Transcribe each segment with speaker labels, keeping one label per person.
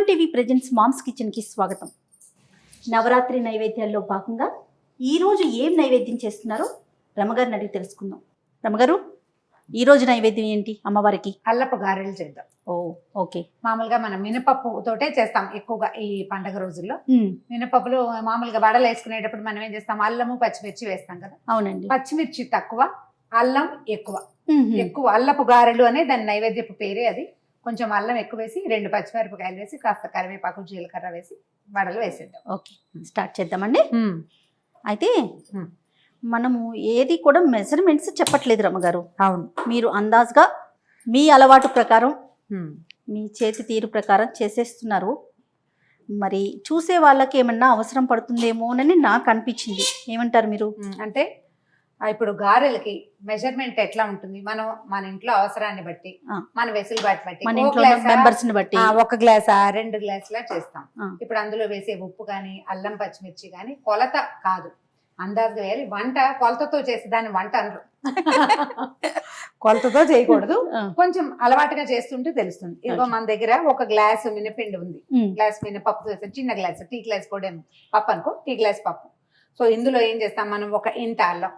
Speaker 1: Suman TV presents moms కిచెన్కి స్వాగతం. నవరాత్రి నైవేద్యాల్లో భాగంగా ఈరోజు ఏం నైవేద్యం చేస్తున్నారో రమగారిని అడిగి తెలుసుకుందాం. రమగారు, ఈరోజు నైవేద్యం ఏంటి అమ్మవారికి?
Speaker 2: అల్లపు గారెలు చేద్దాం.
Speaker 1: ఓకే.
Speaker 2: మామూలుగా మనం మినపప్పు తోటే చేస్తాం ఎక్కువగా ఈ పండగ రోజుల్లో. మినపప్పులో మామూలుగా వడలు వేసుకునేటప్పుడు మనం ఏం చేస్తాం, అల్లము పచ్చిమిర్చి వేస్తాం కదా.
Speaker 1: అవునండి.
Speaker 2: పచ్చిమిర్చి తక్కువ, అల్లం ఎక్కువ. అల్లపు గారెలు అనే దాని నైవేద్యపు పేరే అది. కొంచెం అల్లం ఎక్కువ వేసి 2 పచ్చిమిరపకాయలు వేసి కాస్త కరివేపాకు జీలకర్ర వేసి వడలు వేసేద్దాం.
Speaker 1: ఓకే, స్టార్ట్ చేద్దామండి. అయితే మనము ఏది కూడా మెజర్మెంట్స్ చెప్పట్లేదు రమ్మగారు.
Speaker 2: అవును,
Speaker 1: మీరు అందాజుగా మీ అలవాటు ప్రకారం మీ చేతి తీరు ప్రకారం చేసేస్తున్నారు. మరి చూసే వాళ్ళకి ఏమన్నా అవసరం పడుతుందేమోనని నాకు అనిపించింది. ఏమంటారు మీరు?
Speaker 2: అంటే ఇప్పుడు గారెలకి మెజర్మెంట్ ఎట్లా ఉంటుంది, మనం మన ఇంట్లో అవసరాన్ని బట్టి, మన వెసులుబాటు బట్టి,
Speaker 1: మన ఇంట్లో మెంబర్స్ ని బట్టి
Speaker 2: 1 గ్లాసా 2 గ్లాసులా చేస్తాం. ఇప్పుడు అందులో వేసే ఉప్పు కానీ అల్లం పచ్చిమిర్చి కానీ కొలత కాదు, అందాజుగా వేయాలి. వంట కొలతతో చేసి దాన్ని వంట అనరు. కొలతతో చేయకూడదు, కొంచెం అలవాటుగా చేస్తుంటే తెలుస్తుంది. ఇదిగో మన దగ్గర 1 గ్లాసు మినపిండి ఉంది. గ్లాస్ మినపప్పు వేస్తే చిన్న గ్లాసు, టీ గ్లాస్ కూడా పప్పు అనుకో, టీ గ్లాస్ పప్పు. సో ఇందులో ఏం చేస్తాం మనం, 1 ఇంట అల్లం,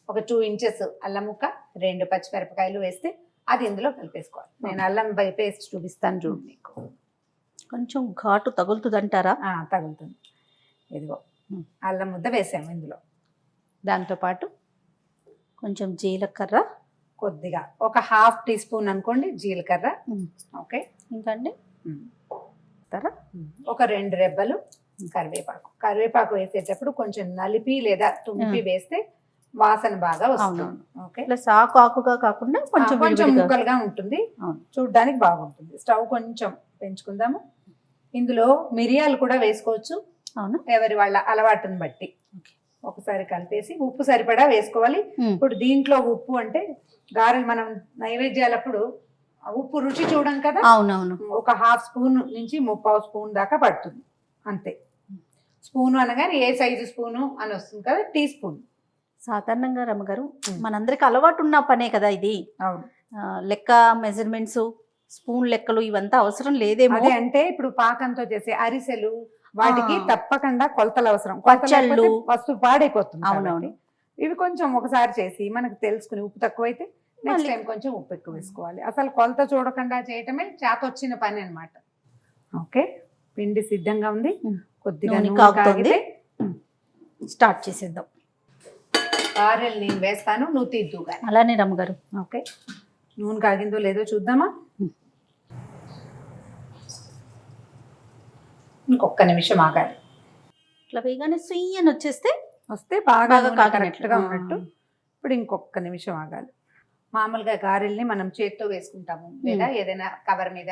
Speaker 2: ఒక 2 ఇంచెస్ అల్లం ముక్క, 2 పచ్చిమిరపకాయలు వేస్తే అది ఇందులో కలిపేసుకోవాలి. నేను అల్లం పేస్ట్ చూపిస్తాను చూడు మీకు.
Speaker 1: కొంచెం ఘాటు తగులుతుంది అంటారా?
Speaker 2: తగులుతుంది. ఇదిగో అల్లం ముద్ద వేసాము ఇందులో. దాంతోపాటు
Speaker 1: కొంచెం జీలకర్ర,
Speaker 2: కొద్దిగా 1/2 టీ స్పూన్ అనుకోండి జీలకర్ర. ఓకే,
Speaker 1: ఇంకా అండి
Speaker 2: 2 రెబ్బలు కరివేపాకు. కరివేపాకు వేసేటప్పుడు కొంచెం నలిపి లేదా తుంపి వేస్తే వాసన బాగా వస్తుంది. ఓకే,
Speaker 1: ప్లస్ ఆకు ఆకుగా కాకుండా కొంచెం
Speaker 2: ముక్కలుగా ఉంటుంది, చూడ్డానికి బాగుంటుంది. స్టవ్ కొంచెం పెంచుకుందాము. ఇందులో మిరియాలు కూడా వేసుకోవచ్చు, ఎవరి వాళ్ళ అలవాటుని బట్టి. ఒకసారి కలిపేసి ఉప్పు సరిపడా వేసుకోవాలి. ఇప్పుడు దీంట్లో ఉప్పు అంటే గారెలు మనం నైవేద్యాలప్పుడు ఉప్పు రుచి చూడం కదా.
Speaker 1: అవునవును,
Speaker 2: 1/2 స్పూన్ నుంచి 3/4 స్పూన్ దాకా పడుతుంది అంతే. స్పూను అనగానే ఏ సైజు స్పూను అని వస్తుంది కదా, టీ స్పూన్.
Speaker 1: సాధారణంగా రమ్మగారు మనందరికి అలవాటు ఉన్న పనే కదా ఇది.
Speaker 2: అవును,
Speaker 1: లెక్క మెజర్మెంట్స్ స్పూన్ లెక్కలు ఇవంతా అవసరం లేదేమో.
Speaker 2: అంటే ఇప్పుడు పాకంతో చేసే అరిసెలు వాటికి తప్పకుండా కొలతలు అవసరం.
Speaker 1: పచ్చళ్ళు
Speaker 2: వస్తువు పాడైపోతుంది.
Speaker 1: అవునవును,
Speaker 2: ఇవి కొంచెం ఒకసారి చేసి మనకు తెలుసుకుని ఉప్పు తక్కువైతే నెక్స్ట్ టైం కొంచెం ఉప్పు ఎక్కువ వేసుకోవాలి. అసలు కొలత చూడకుండా చేయటమే చేతొచ్చిన పని అన్నమాట. ఓకే, పిండి సిద్ధంగా ఉంది. కొద్దిగా
Speaker 1: కాగుతుంది, స్టార్ట్ చేసేద్దాం.
Speaker 2: గారెలు నేను వేస్తాను, నువ్వు తీద్దు కానీ.
Speaker 1: అలానే రమ్మగారు.
Speaker 2: ఓకే, నూనె కాగిందో లేదో చూద్దామా. ఇంకొక నిమిషం ఆగాలి.
Speaker 1: ఇట్లా వేయగానే సుయ్యని
Speaker 2: వస్తే బాగా కరెక్ట్గా ఉన్నట్టు. ఇప్పుడు ఇంకొక నిమిషం ఆగాలి. మామూలుగా గారెల్ని మనం చేత్తో వేసుకుంటాము లేదా ఏదైనా కవర్ మీద,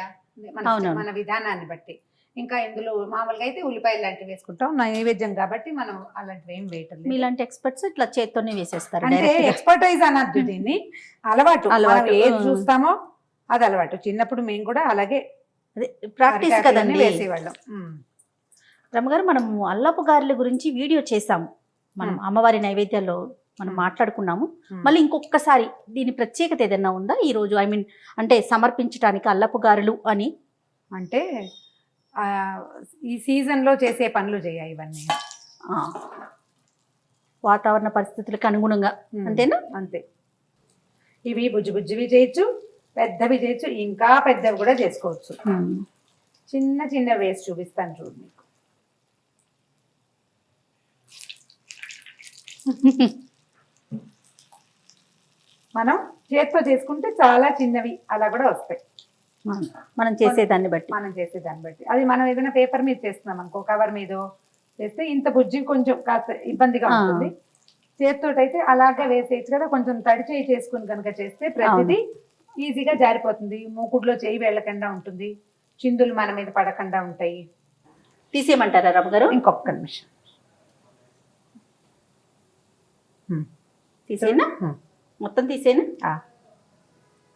Speaker 2: మన విధానాన్ని బట్టి. ఇంకా ఇందులో మామూలుగా అయితే ఉల్లిపాయలు లాంటివి వేసుకుంటాం, నైవేద్యం కాబట్టి మనం అలాంటివి ఏం వేయటం లేదు.
Speaker 1: మీలాంటి ఎక్స్పర్ట్స్ ఇట్లా చేత్తోనే వేసేస్తారు.
Speaker 2: అంటే ఎక్స్పర్టైజ్ అనద్దు దీన్ని, అలవాటు. ఏది చూస్తామో అది అలవాటు. చిన్నప్పుడు మేము కూడా అలాగే
Speaker 1: ప్రాక్టీస్ కదండి
Speaker 2: వేసేవాళ్ళం.
Speaker 1: రమ్మగారు, మనము అల్లపు గారెల గురించి వీడియో చేసాము, మనం అమ్మవారి నైవేద్యాల్లో మనం మాట్లాడుకున్నాము. మళ్ళీ ఇంకొకసారి దీని ప్రత్యేకత ఏదైనా ఉందా ఈ రోజు? అంటే సమర్పించడానికి అల్లపు గారెలు అని
Speaker 2: అంటే ఈ సీజన్లో చేసే పనులు చేయాలి ఇవన్నీ,
Speaker 1: వాతావరణ పరిస్థితులకు అనుగుణంగా. అంతేనా?
Speaker 2: అంతే. ఇవి బుజ్జివి చేయొచ్చు, పెద్దవి చేయొచ్చు, ఇంకా పెద్దవి కూడా చేసుకోవచ్చు. చిన్న వేసి చూపిస్తాను చూడు మీకు. మనం చేతితో చేసుకుంటే చాలా చిన్నవి అలా కూడా వస్తాయి.
Speaker 1: మనం చేసేదాన్ని బట్టి
Speaker 2: అది మనం ఏదైనా పేపర్ మీద చేస్తున్నాం అనుకో, కవర్ మీద చేస్తే ఇంత బుజ్జి కొంచెం కాస్త ఇబ్బందిగా ఉంటుంది. చేతితో అయితే అలాగే వేసేయచ్చు కదా. కొంచెం తడి చేయి చేసుకుని కనుక చేస్తే ప్రతిదీ ఈజీగా జారిపోతుంది. మూకుడులో చేయి వెళ్ళకుండా ఉంటుంది, చిందులు మన మీద పడకుండా ఉంటాయి.
Speaker 1: తీసేయమంటారా రమ్మగారు?
Speaker 2: ఇంకొక నిమిషం
Speaker 1: తీసేనా, మొత్తం తీసేనా,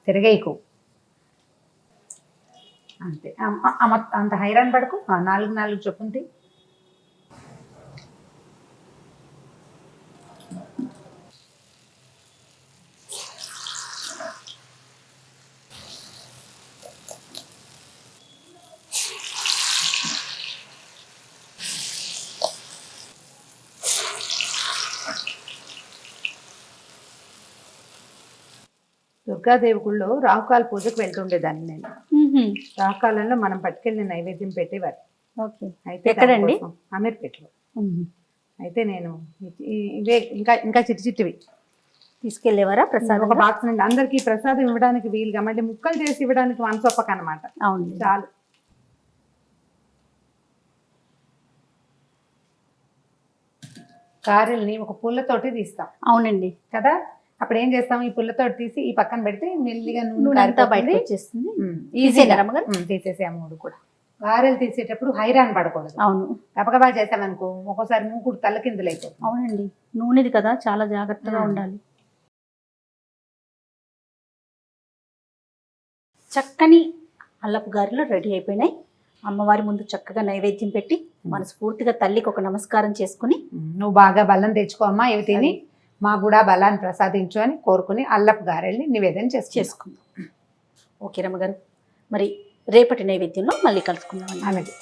Speaker 2: తిరగేయకు అంతే. అంత హైరాన్ పడకు. 4 చొప్పుంది. దుర్గాదేవి గుళ్ళో రాహుకాల పూజకు వెళ్తుండేదాన్ని నేను. రాహుకాలంలో మనం పట్టుకెళ్ళి నైవేద్యం పెట్టేవారు.
Speaker 1: ఓకే.
Speaker 2: అయితే
Speaker 1: ఎక్కడండి?
Speaker 2: దానికోసం అమీర్పేటలో. అయితే నేను ఇవే ఇంకా ఇంకా చిట్టి చిట్టివి
Speaker 1: తీసుకెళ్లేవారా ప్రసాదం?
Speaker 2: ఒక బాక్స్ నుండి అందరికి ప్రసాదం ఇవ్వడానికి వీలుగా, మళ్ళీ ముక్కలు చేసి ఇవ్వడానికి వన్సొప్పక అనమాట.
Speaker 1: అవును.
Speaker 2: చాలు. గారెల్ని ఒక పుల్లతోటి తీస్తాం.
Speaker 1: అవునండి
Speaker 2: కదా, అప్పుడు ఏం చేస్తాం, ఈ పుల్లతోటి తీసి ఈ పక్కన పెడితే మెల్లిగా
Speaker 1: నూనె
Speaker 2: నూనె
Speaker 1: అంతా బయటకు
Speaker 2: కారిపోతుంది.
Speaker 1: వచ్చేస్తుంది.
Speaker 2: ఈజీగా
Speaker 1: తీసేయగలరా అమ్మగారు?
Speaker 2: తీసేసే ఆ మూడు కూడా. గారెలు తీసేటప్పుడు హైరాన్ పడకూడదు.
Speaker 1: అవును.
Speaker 2: గబగబా చేసామనుకో ఒక్కోసారి మూకుడు తల్లకిందులైపోతుంది.
Speaker 1: అవునండి, నూనెది కదా, చాలా జాగ్రత్తగా ఉండాలి. చక్కని అల్లపు గారెలు రెడీ అయిపోయినాయి. అమ్మవారి ముందు చక్కగా నైవేద్యం పెట్టి మనస్ఫూర్తిగా తల్లికి ఒక నమస్కారం చేసుకుని,
Speaker 2: నువ్వు బాగా బలం తెచ్చుకో అమ్మా, ఇవి తిని మాకు కూడా బలాన్ని ప్రసాదించు అని కోరుకుని అల్లపు గారెల్ని నివేదన చేసుకుందాం.
Speaker 1: ఓకే రమ్మగారు, మరి రేపటి నైవేద్యంలో మళ్ళీ కలుసుకుందాం.
Speaker 2: అలాగే.